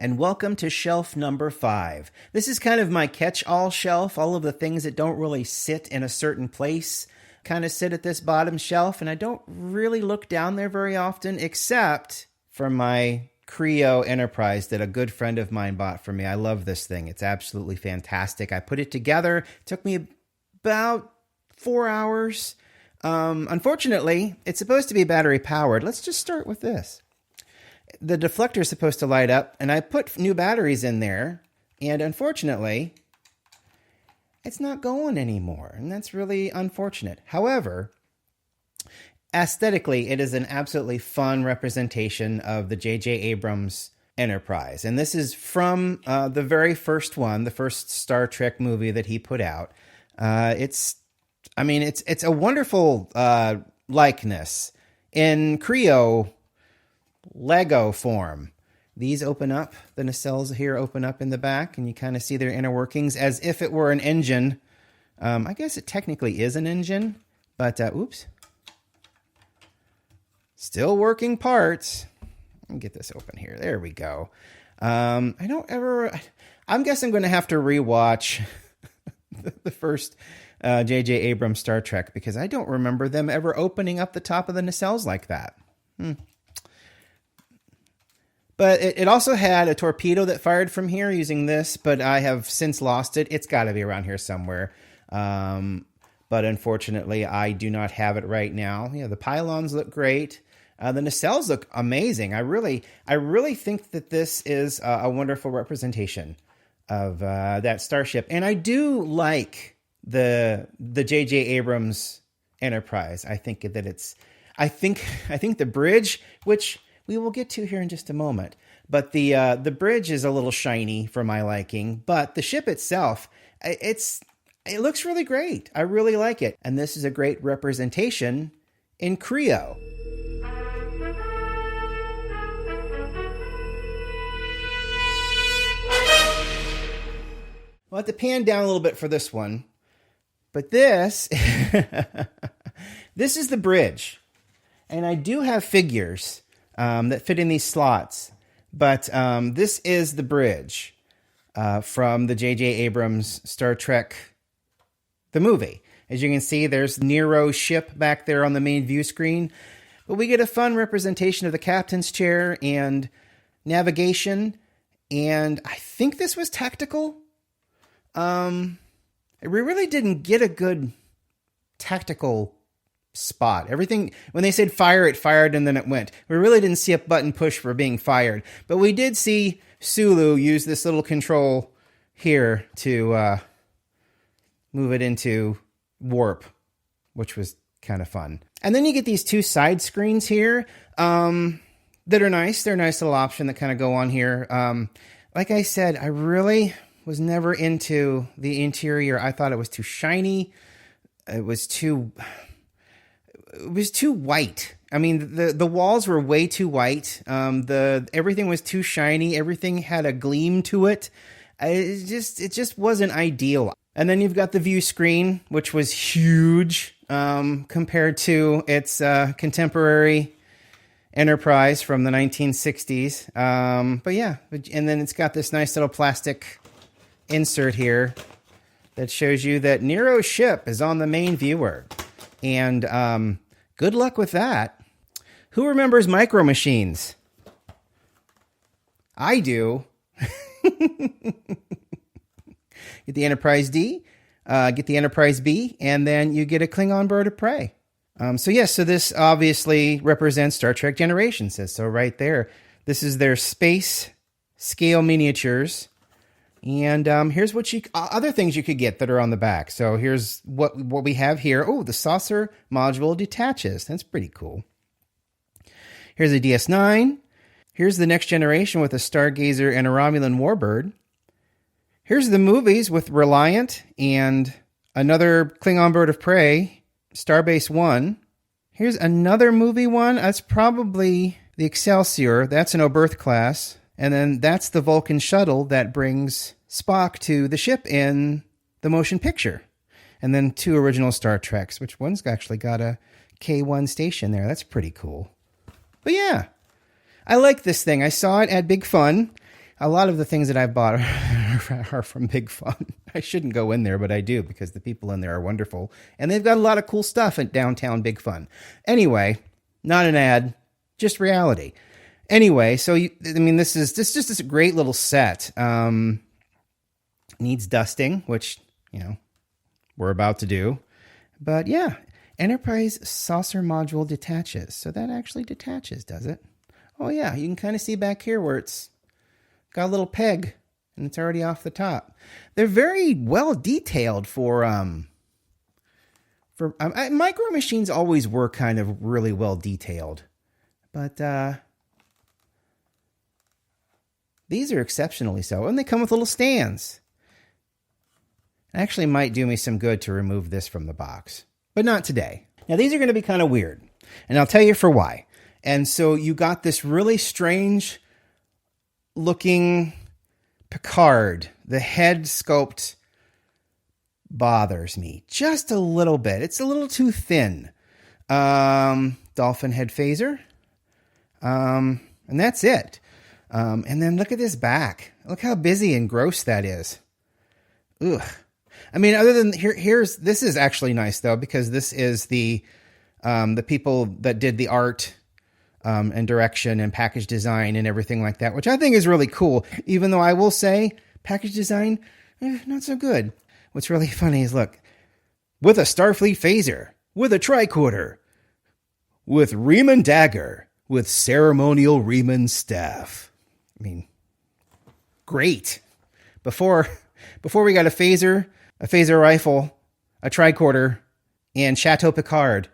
and welcome to shelf number 5. This is kind of my catch-all shelf. All of the things that don't really sit in a certain place kind of sit at this bottom shelf, and I don't really look down there very often, except for my Creo Enterprise that a good friend of mine bought for me. I love this thing. It's absolutely fantastic. I put it together. It took me about 4 hours. Unfortunately, it's supposed to be battery powered. Let's just start with this. The deflector is supposed to light up, and I put new batteries in there, and unfortunately, it's not going anymore, and that's really unfortunate. However, aesthetically, it is an absolutely fun representation of the J.J. Abrams Enterprise, and this is from the very first one, the first Star Trek movie that he put out. It's a wonderful likeness in Creo Lego form. These open up, the nacelles here open up in the back, and you kind of see their inner workings as if it were an engine. I guess it technically is an engine, but oops. Still working parts. Let me get this open here. There we go. I'm guessing I'm going to have to rewatch the first J.J. Abrams Star Trek because I don't remember them ever opening up the top of the nacelles like that. But it also had a torpedo that fired from here using this, but I have since lost it. It's got to be around here somewhere. But unfortunately, I do not have it right now. The pylons look great. The nacelles look amazing. I really think that this is a wonderful representation of that starship. And I do like the J.J. Abrams Enterprise. I think the bridge, which we will get to here in just a moment. But the bridge is a little shiny for my liking. But the ship itself, it looks really great. I really like it. And this is a great representation in Creo. I'll have to pan down a little bit for this one. But this is the bridge. And I do have figures that fit in these slots. But this is the bridge from the J.J. Abrams Star Trek, the movie. As you can see, there's Nero's ship back there on the main view screen. But we get a fun representation of the captain's chair and navigation. And I think this was tactical. We really didn't get a good tactical spot. Everything, when they said fire, it fired and then it went. We really didn't see a button push for being fired. But we did see Sulu use this little control here to move it into warp, which was kind of fun. And then you get these two side screens here that are nice. They're a nice little option that kind of go on here. Like I said, I really was never into the interior. I thought it was too shiny. It was too white. I mean, the walls were way too white. Everything was too shiny. Everything had a gleam to it. It just wasn't ideal. And then you've got the view screen, which was huge compared to its contemporary Enterprise from the 1960s. But yeah, and then it's got this nice little plastic insert here that shows you that Nero's ship is on the main viewer. And good luck with that. Who remembers Micro Machines? I do. Get the Enterprise D, get the Enterprise B, and then you get a Klingon bird of prey. So this obviously represents Star Trek Generations. So right there, this is their space scale miniatures. And here's what other things you could get that are on the back. So here's what we have here. Oh, the saucer module detaches. That's pretty cool. Here's a DS9. Here's the Next Generation with a Stargazer and a Romulan Warbird. Here's the movies with Reliant and another Klingon Bird of Prey, Starbase 1. Here's another movie one. That's probably the Excelsior. That's an Oberth class. And then that's the Vulcan shuttle that brings Spock to the ship in the motion picture. And then 2 original Star Treks, which one's actually got a K1 station there. That's pretty cool. But yeah, I like this thing. I saw it at Big Fun. A lot of the things that I've bought are from Big Fun. I shouldn't go in there, but I do because the people in there are wonderful. And they've got a lot of cool stuff at downtown Big Fun. Anyway, not an ad, just reality. Anyway, so, this is just this great little set. Needs dusting, which, we're about to do. But yeah, Enterprise saucer module detaches. So that actually detaches, does it? Oh yeah, you can kind of see back here where it's got a little peg and it's already off the top. They're very well detailed for Micro Machines always were kind of really well detailed. But these are exceptionally so. And they come with little stands. It actually might do me some good to remove this from the box. But not today. Now, these are going to be kind of weird. And I'll tell you for why. And so you got this really strange looking Picard. The head sculpt bothers me just a little bit. It's a little too thin. Dolphin head phaser. And that's it. And then look at this back. Look how busy and gross that is. Ugh. Other than this is actually nice though, because this is the people that did the art, and direction and package design and everything like that, which I think is really cool. Even though I will say package design, not so good. What's really funny is look, with a Starfleet phaser, with a tricorder, with Riemann dagger, with ceremonial Riemann staff. Great. Before we got a phaser rifle, a tricorder, and Chateau Picard,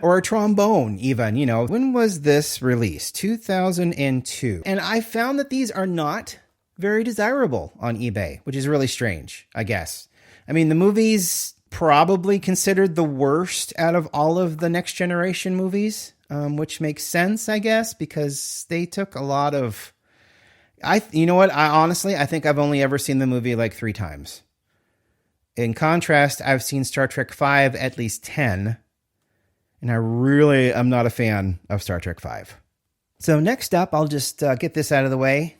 or a trombone even, When was this released? 2002. And I found that these are not very desirable on eBay, which is really strange, I guess. The movie's probably considered the worst out of all of the Next Generation movies, which makes sense, I guess, because they took a lot of... you know what? I think I've only ever seen the movie like 3 times. In contrast, I've seen Star Trek V at least 10, and I'm not a fan of Star Trek V. So next up, I'll just get this out of the way.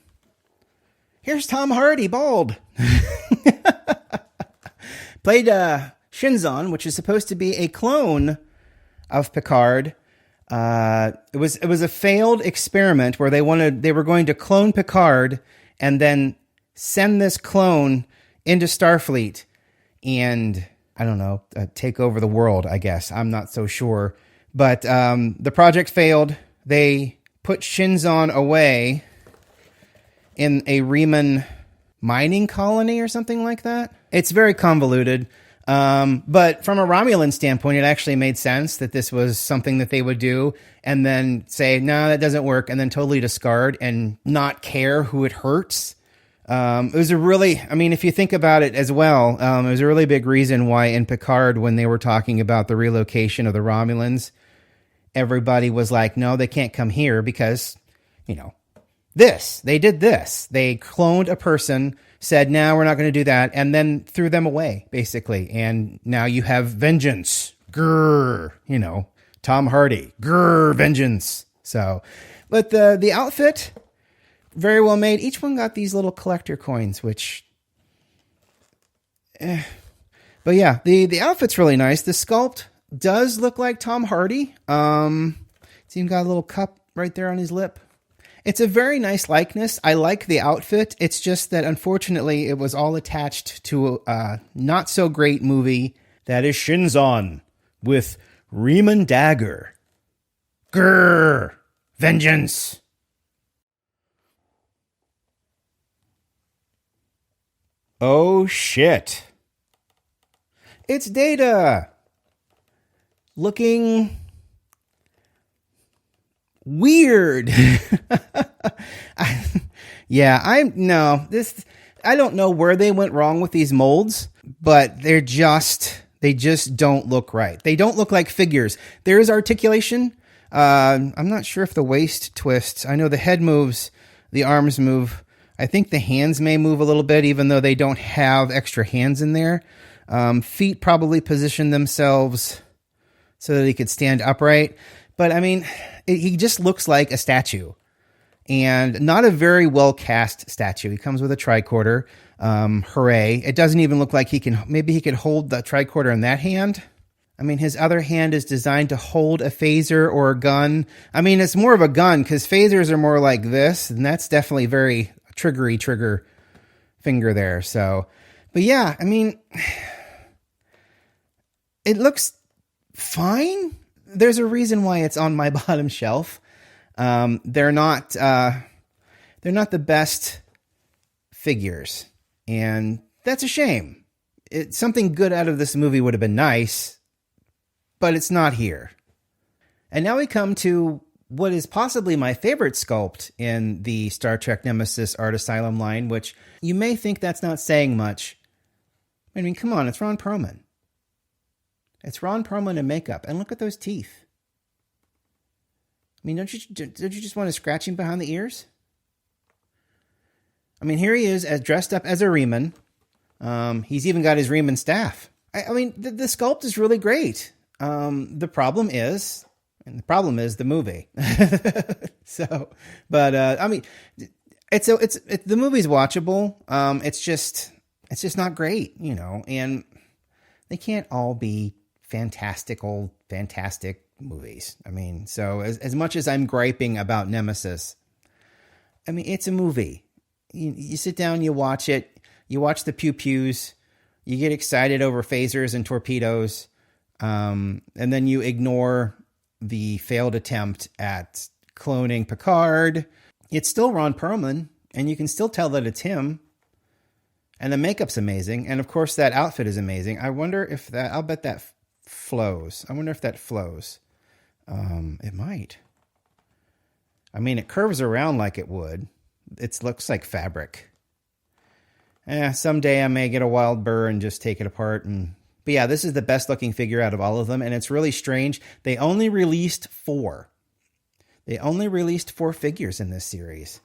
Here's Tom Hardy, bald. Played Shinzon, which is supposed to be a clone of Picard. It was a failed experiment where they were going to clone Picard and then send this clone into Starfleet and, I don't know, take over the world, I guess. I'm not so sure. But the project failed. They put Shinzon away in a Riemann mining colony or something like that. It's very convoluted. But from a Romulan standpoint, it actually made sense that this was something that they would do and then say, no, that doesn't work, and then totally discard and not care who it hurts. It was if you think about it as well, it was a really big reason why in Picard, when they were talking about the relocation of the Romulans, everybody was like, no, they can't come here because, they did this. They cloned a person, said, no, we're not going to do that, and then threw them away, basically. And now you have vengeance. Grrr, Tom Hardy. Grrr, vengeance. So, but the outfit... very well made. Each one got these little collector coins, which... But yeah, the outfit's really nice. The sculpt does look like Tom Hardy. See him got a little cup right there on his lip. It's a very nice likeness. I like the outfit. It's just that, unfortunately, it was all attached to a not-so-great movie that is Shinzon with Riemann dagger. Grrr! Vengeance! Oh, shit. It's Data. Looking weird. I don't know where they went wrong with these molds, but they just don't look right. They don't look like figures. There is articulation. I'm not sure if the waist twists. I know the head moves, the arms move. I think the hands may move a little bit, even though they don't have extra hands in there. Feet probably position themselves so that he could stand upright. But, he just looks like a statue. and not a very well cast statue. He comes with a tricorder. Hooray. It doesn't even look like maybe he could hold the tricorder in that hand. I mean, his other hand is designed to hold a phaser or a gun. I mean, it's more of a gun because phasers are more like this, and that's definitely very trigger finger there. So, but yeah, I mean, it looks fine. There's a reason why it's on my bottom shelf. They're not the best figures, and that's a shame. Something good out of this movie would have been nice, but it's not here. And now we come to what is possibly my favorite sculpt in the Star Trek Nemesis Art Asylum line, which you may think that's not saying much. I mean, come on, it's Ron Perlman. It's Ron Perlman in makeup, and look at those teeth. I mean, don't you just want to scratch him behind the ears? I mean, here he is dressed up as a Reman. He's even got his Reman staff. I mean, the sculpt is really great. The problem is the movie. So, but I mean, the movie's watchable. It's just not great, you know. And they can't all be fantastic movies. I mean, so as much as I'm griping about Nemesis, I mean, it's a movie. You sit down, you watch it, you watch the pew-pews, you get excited over phasers and torpedoes, and then you ignore the failed attempt at cloning Picard. It's still Ron Perlman, and you can still tell that it's him. And the makeup's amazing, and of course that outfit is amazing. I wonder if I'll bet that flows. I wonder if that flows. It might. I mean, it curves around like it would. It looks like fabric. Someday I may get a wild burr and just take it apart. But yeah, this is the best looking figure out of all of them, and it's really strange. They only released 4. They only released 4 figures in this series.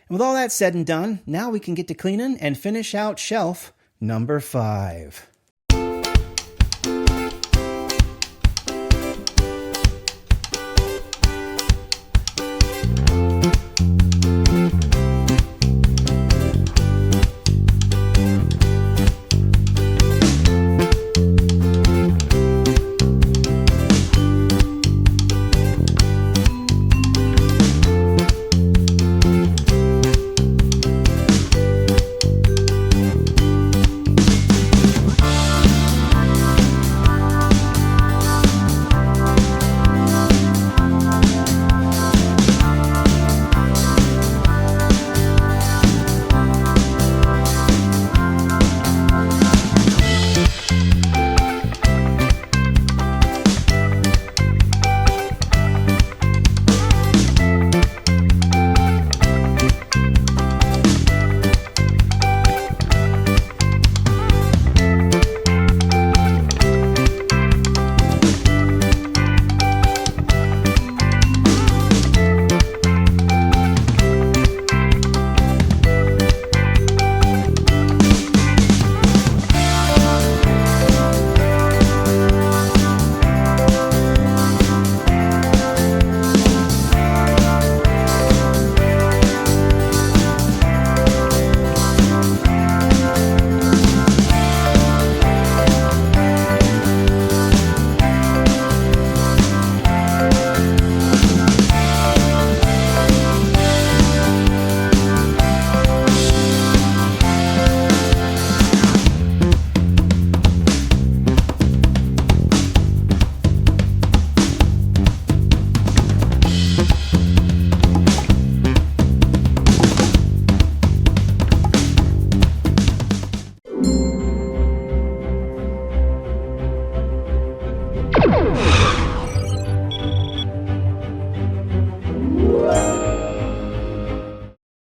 And with all that said and done, now we can get to cleaning and finish out shelf number 5.